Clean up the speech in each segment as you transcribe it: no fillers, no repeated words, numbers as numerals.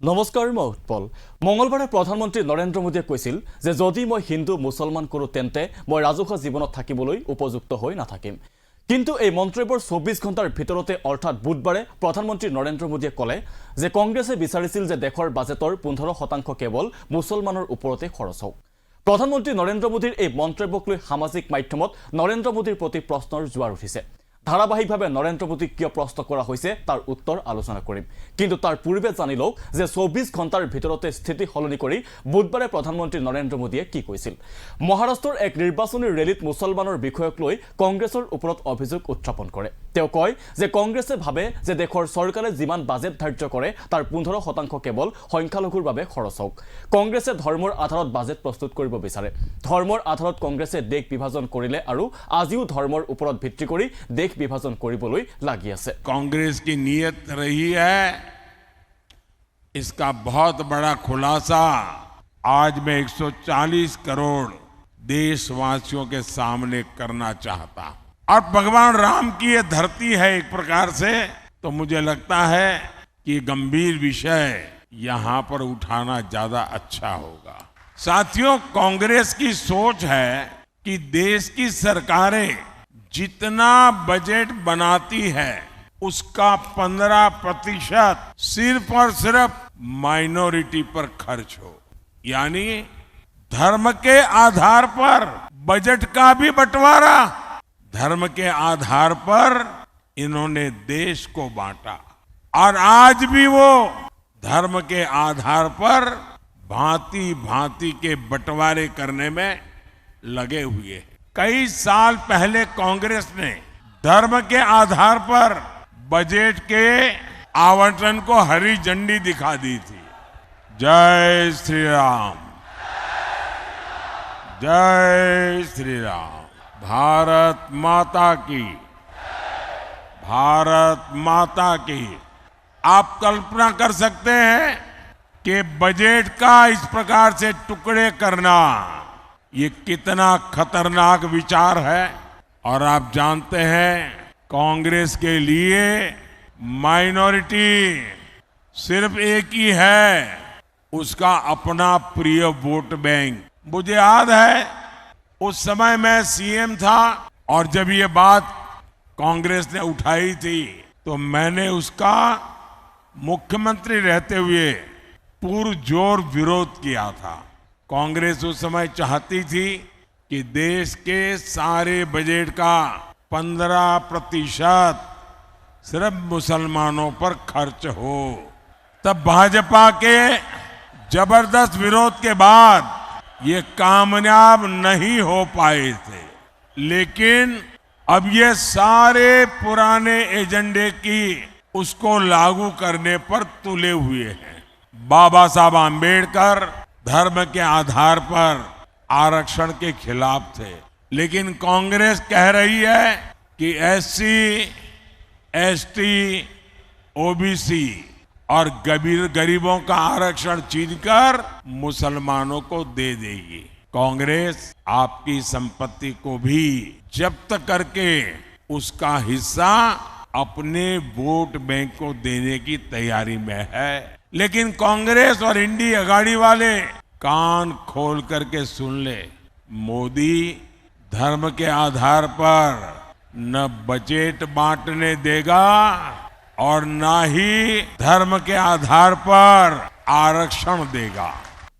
নমস্কাৰ মই উৎপল মঙ্গলবাৰে প্ৰধানমন্ত্ৰী নৰেন্দ্ৰ মোদীয়ে কৈছিল যে যদি মই হিন্দু মুছলমান কৰো তেন্তে মই ৰাজহুৱা জীৱনত থাকিবলৈ উপযুক্ত হৈ নাথাকিম কিন্তু এই মন্তব্যৰ 24 ঘণ্টাৰ ভিতৰতে অৰ্থাৎ বুধবাৰে প্ৰধানমন্ত্ৰী নৰেন্দ্ৰ মোদীয়ে ক'লে যে কংগ্ৰেছে বিচাৰিছিল যে দেশৰ বাজেটৰ 15% কেৱল মুছলমানৰ ওপৰতে খৰচ হওক প্ৰধানমন্ত্ৰী নৰেন্দ্ৰ মোদীৰ এই মন্তব্যক লৈ সামাজিক মাধ্যমত নৰেন্দ্ৰ মোদীৰ প্ৰতি প্ৰশ্নৰ জোৱাৰ উঠিছে ধাৰাবাহিকভাৱে নৰেন্দ্ৰ মোদীক কিয় প্ৰশ্ন কৰা হৈছে তাৰ উত্তৰ আলোচনা কৰিম কিন্তু তাৰ পূৰ্বে জানি লওক যে 24 ঘণ্টাৰ ভিতৰতে স্থিতি হলনি কৰি বুধবাৰে প্ৰধানমন্ত্ৰী নৰেন্দ্ৰ মোদীয়ে কি কৈছিল মহাৰাষ্ট্ৰৰ এক নিৰ্বাচনী ৰেলীত মুছলমানৰ বিষয়ক লৈ কংগ্ৰেছৰ ওপৰত অভিযোগ উত্থাপন কৰে তেওঁ কয় যে কংগ্ৰেছে ভাবে যে দেশৰ চৰকাৰে যিমান বাজেট ধাৰ্য কৰে তাৰ 15% কেৱল সংখ্যালঘুৰ বাবে খৰচ হওক কংগ্ৰেছে ধৰ্মৰ আধাৰত বাজেট প্ৰস্তুত কৰিব বিচাৰে ধৰ্মৰ আধাৰত কংগ্ৰেছে দেশ বিভাজন কৰিলে আৰু আজিও ধৰ্মৰ ওপৰত ভিত্তি কৰি দেশ विभाजन কৰিবলৈ লাগি আছে कांग्रेस की नीयत रही है इसका बहुत बड़ा खुलासा आज मैं 140 करोड़ देशवासियों के सामने करना चाहता और भगवान राम की ये धरती है एक प्रकार से तो मुझे लगता है कि गंभीर विषय यहां पर उठाना ज्यादा अच्छा होगा साथियों कांग्रेस की सोच है कि देश की सरकारें जितना बजट बनाती है उसका 15% सिर्फ और सिर्फ माइनॉरिटी पर खर्च हो यानी धर्म के आधार पर बजट का भी बंटवारा धर्म के आधार पर इन्होंने देश को बांटा और आज भी वो धर्म के आधार पर भांति भांति के बंटवारे करने में लगे हुए हैं कई साल पहले कांग्रेस ने धर्म के आधार पर बजट के आवंटन को हरी झंडी दिखा दी थी जय श्री राम जय श्री राम भारत माता की भारत माता की आप कल्पना कर सकते हैं कि बजट का इस प्रकार से टुकड़े करना ये कितना खतरनाक विचार है और आप जानते हैं कांग्रेस के लिए माइनॉरिटी सिर्फ एक ही है उसका अपना प्रिय वोट बैंक मुझे याद है उस समय मैं सीएम था और जब ये बात कांग्रेस ने उठाई थी तो मैंने उसका मुख्यमंत्री रहते हुए पुरजोर विरोध किया था कांग्रेस उस समय चाहती थी कि देश के सारे बजट का 15% सिर्फ मुसलमानों पर खर्च हो तब भाजपा के जबरदस्त विरोध के बाद ये कामयाब नहीं हो पाए थे लेकिन अब ये सारे पुराने एजेंडे की उसको लागू करने पर तुले हुए हैं बाबा साहब आंबेडकर धर्म के आधार पर आरक्षण के खिलाफ थे लेकिन कांग्रेस कह रही है कि एससी एसटी ओबीसी और गरीबों का आरक्षण छीनकर मुसलमानों को दे देगी कांग्रेस आपकी संपत्ति को भी जब्त करके उसका हिस्सा अपने वोट बैंक को देने की तैयारी में है लेकिन कांग्रेस और इंडी अगाड़ी वाले कान खोल करके सुन ले मोदी धर्म के आधार पर न बजट बांटने देगा और न ही धर्म के आधार पर आरक्षण देगा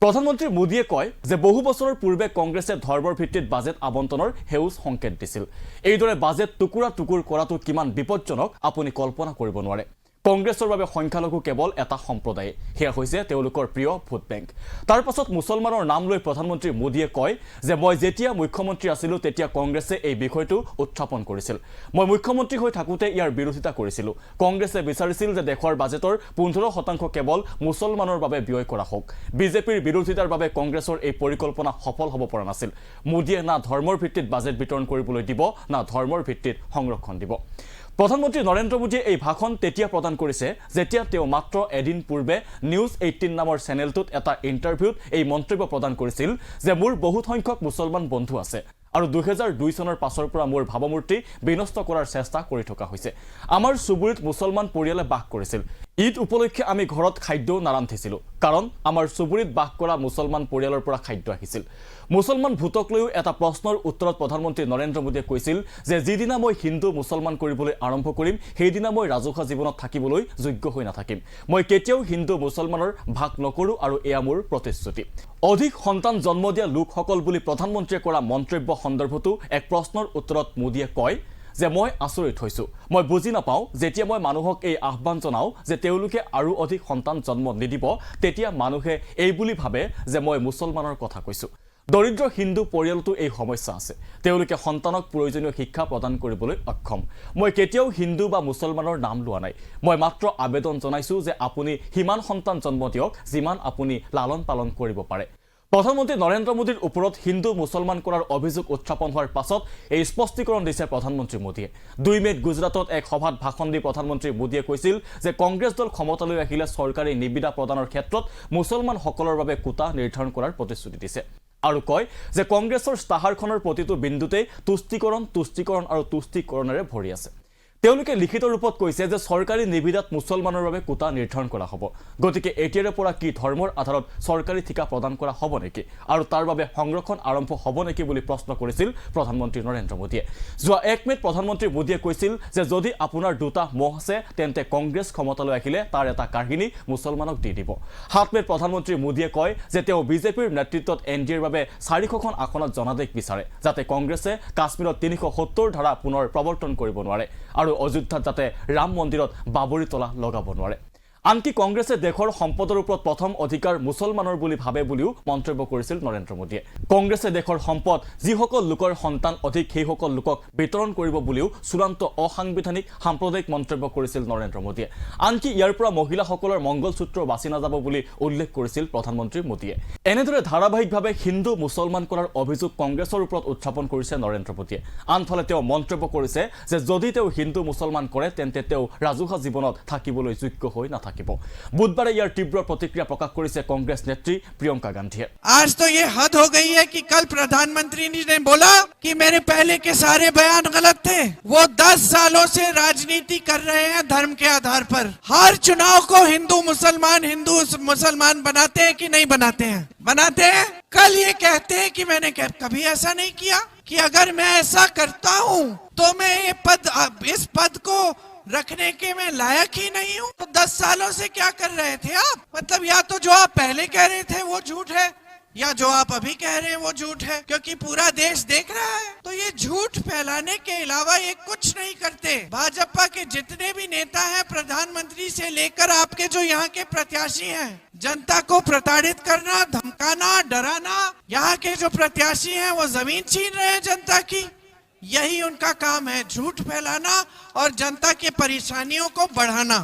প্ৰধানমন্ত্ৰী মোদীয়ে কয় যে বহু বছৰৰ পূৰ্বে কংগ্ৰেছে ধৰ্মৰ ভিত্তিত বাজেট আবণ্টনৰ হেউজ সংকেত দিছিল এইদৰে বাজেট টুকুৰা টুকুৰ কৰাটো কিমান বিপজ্জনক আপুনি কল্পনা কৰিব নোৱাৰে কংগ্ৰেছৰ বাবে সংখ্যালঘু কেৱল এটা সম্প্ৰদায় হেয়া হৈছে তেওঁলোকৰ প্ৰিয় ভোট বেংক তাৰ পাছত মুছলমানৰ নাম লৈ প্ৰধানমন্ত্ৰী মোদীয়ে কয় যে মই যেতিয়া মুখ্যমন্ত্ৰী আছিলো তেতিয়া কংগ্ৰেছে এই বিষয়টো উত্থাপন কৰিছিল মই মুখ্যমন্ত্ৰী হৈ থাকোতে ইয়াৰ বিৰোধিতা কৰিছিল কংগ্ৰেছে বিচাৰিছিল যে দেশৰ বাজেটৰ 15% কেৱল মুছলমানৰ বাবে ব্যয় কৰা হোক বিজেপিৰ বিৰোধিতাৰ বাবে কংগ্ৰেছৰ এই পৰিকল্পনা সফল হ'ব পৰা নাছিল মোদীয়ে না ধৰ্মৰ ভিত্তিত বাজেট বিতৰণ কৰিবলৈ দিব না ধৰ্মৰ ভিত্তিত সংৰক্ষণ দিব প্ৰধানমন্ত্ৰী নৰেন্দ্ৰ মোদীয়ে এই ভাষণ তেতিয়া প্ৰদান কৰিছে যেতিয়া তেওঁ মাত্ৰ এদিন পূৰ্বে নিউজ 18 নামৰ চেনেলটোত এটা ইন্টাৰভিউত এই মন্তব্য প্ৰদান কৰিছিল যে মোৰ বহুত সংখ্যক মুছলমান বন্ধু আছে আৰু 2002 চনৰ পাছৰ পৰা মোৰ ভাৱমূৰ্তি বিনষ্ট কৰাৰ চেষ্টা কৰি থকা হৈছে আমাৰ সুবুৰিত মুছলমান পৰিয়ালে বাস কৰিছিল ঈদ উপলক্ষে আমি ঘৰত খাদ্যও নাৰান্ধিছিলোঁ কাৰণ আমাৰ চুবুৰীত বাস কৰা মুছলমান পৰিয়ালৰ পৰা খাদ্য আহিছিল। মুছলমান ভোটক লৈও এটা প্ৰশ্নৰ উত্তৰত প্ৰধানমন্ত্ৰী নৰেন্দ্ৰ মোদীয়ে কৈছিল যে যিদিনা মই হিন্দু মুছলমান কৰিবলৈ আৰম্ভ কৰিম সেইদিনা মই ৰাজহুৱা জীৱনত থাকিবলৈ যোগ্য হৈ নাথাকিম। মই কেতিয়াও হিন্দু মুছলমানৰ ভাগ নকৰোঁ আৰু এয়া মোৰ প্ৰতিশ্ৰুতি। অধিক সন্তান জন্ম দিয়া লোকসকল বুলি প্ৰধানমন্ত্ৰীয়ে কৰা মন্তব্য সন্দৰ্ভতো এক প্ৰশ্নৰ উত্তৰত মোদীয়ে কয় যে মই আচৰিত হৈছোঁ। মই বুজি নাপাওঁ যেতিয়া মই মানুহক এই আহ্বান জনাওঁ যে তেওঁলোকে আৰু অধিক সন্তান জন্ম নিদিব তেতিয়া মানুহে এই বুলি ভাবে যে মই মুছলমানৰ কথা কৈছোঁ। দৰিদ্ৰ হিন্দু পৰিয়ালতো এই সমস্যা আছে। তেওঁলোকে সন্তানক প্ৰয়োজনীয় শিক্ষা প্ৰদান কৰিবলৈ অক্ষম। মই কেতিয়াও হিন্দু বা মুছলমানৰ নাম লোৱা নাই। মই মাত্ৰ আবেদন জনাইছোঁ যে আপুনি সিমান সন্তান জন্ম দিয়ক যিমান আপুনি লালন পালন কৰিব পাৰে। প্ৰধানমন্ত্ৰী নৰেন্দ্ৰ মোদীৰ ওপৰত হিন্দু মুছলমান কৰাৰ অভিযোগ উত্থাপন হোৱাৰ পাছত এই স্পষ্টীকৰণ দিছে প্ৰধানমন্ত্ৰী মোদীয়ে। 2 মে'ত গুজৰাটত এক সভাত ভাষণ দি প্ৰধানমন্ত্ৰী মোদীয়ে কৈছিল যে কংগ্ৰেছ দল ক্ষমতালৈ আহিলে চৰকাৰী নিবিদা প্ৰদানৰ ক্ষেত্ৰত মুছলমানসকলৰ বাবে কোটা নিৰ্ধাৰণ কৰাৰ প্ৰতিশ্ৰুতি দিছে আৰু কয় যে কংগ্ৰেছৰ স্তাহাৰখনৰ প্ৰতিটো বিন্দুতেই তুষ্টিকৰণ আৰু তুষ্টিকৰণেৰে ভৰি আছে। তেওঁলোকে লিখিত ৰূপত কৈছে যে চৰকাৰী নিবিদাত মুছলমানৰ বাবে কোটা নিৰ্ধাৰণ কৰা হ'ব। গতিকে এতিয়াৰে পৰা কি ধৰ্মৰ আধাৰত চৰকাৰী ঠিকা প্ৰদান কৰা হ'ব নেকি আৰু তাৰ বাবে সংৰক্ষণ আৰম্ভ হ'ব নেকি বুলি প্ৰশ্ন কৰিছিল প্ৰধানমন্ত্ৰী নৰেন্দ্ৰ মোদীয়ে। যোৱা 1 মে'ত প্ৰধানমন্ত্ৰী মোদীয়ে কৈছিল যে যদি আপোনাৰ দুটা মহ আছে তেন্তে কংগ্ৰেছ ক্ষমতালৈ আহিলে তাৰ এটা কাহিনী মুছলমানক দি দিব। 7 মে'ত প্ৰধানমন্ত্ৰী মোদীয়ে কয় যে তেওঁ বিজেপিৰ নেতৃত্বত NDAৰ বাবে 400খন আসনত জনাদেশ বিচাৰে যাতে কংগ্ৰেছে কাশ্মীৰত 370 ধাৰা পুনৰ প্ৰৱৰ্তন কৰিব নোৱাৰে আৰু অযোধ্যাত যাতে ৰাম মন্দিৰত বাবৰি তলা লগাব নোৱাৰে। আনকি কংগ্ৰেছে দেশৰ সম্পদৰ ওপৰত প্ৰথম অধিকাৰ মুছলমানৰ বুলি ভাবে বুলিও মন্তব্য কৰিছিল নৰেন্দ্ৰ মোদীয়ে। কংগ্ৰেছে দেশৰ সম্পদ যিসকল লোকৰ সন্তান অধিক সেইসকল লোকক বিতৰণ কৰিব বুলিও চূড়ান্ত অসাংবিধানিক সাম্প্ৰদায়িক মন্তব্য কৰিছিল নৰেন্দ্ৰ মোদীয়ে। আনকি ইয়াৰ পৰা মহিলাসকলৰ মংগলসূত্ৰ বাছি নাযাব বুলি উল্লেখ কৰিছিল প্ৰধানমন্ত্ৰী মোদীয়ে। এনেদৰে ধাৰাবাহিকভাৱে হিন্দু মুছলমান কৰাৰ অভিযোগ কংগ্ৰেছৰ ওপৰত উত্থাপন কৰিছে নৰেন্দ্ৰ মোদীয়ে। আনফালে তেওঁ মন্তব্য কৰিছে যে যদি তেওঁ হিন্দু মুছলমান কৰে তেন্তে তেওঁ ৰাজহুৱা জীৱনত থাকিবলৈ যোগ্য হৈ নাথাকিব। बुधवार यार तीव्र प्रतिक्रिया प्रकाश करिছে कांग्रेस नेत्री प्रियंका गांधी। आज तो ये हद हो गई है कि कल प्रधानमंत्री जी ने बोला कि मेरे पहले के सारे बयान गलत थे। वो 10 सालों से राजनीति कर रहे हैं धर्म के आधार पर। हर चुनाव को हिंदू मुसलमान बनाते हैं कि नहीं बनाते हैं? बनाते हैं। कल ये कहते हैं कि मैंने कभी ऐसा नहीं किया कि अगर मैं ऐसा करता हूँ तो मैं इस पद को रखने के मैं लायक ही नहीं हूँ। तो 10 सालों से क्या कर रहे थे आप? मतलब या तो जो आप पहले कह रहे थे वो झूठ है या जो आप अभी कह रहे हैं वो झूठ है, क्योंकि पूरा देश देख रहा है। तो ये झूठ फैलाने के अलावा ये कुछ नहीं करते। भाजपा के जितने भी नेता हैं, प्रधानमंत्री से लेकर आपके जो यहाँ के प्रत्याशी हैं, जनता को प्रताड़ित करना, धमकाना, डराना। यहाँ के जो प्रत्याशी हैं वो जमीन छीन रहे हैं जनता की। यही उनका काम है, झूठ फैलाना और जनता की परेशानियों को बढ़ाना।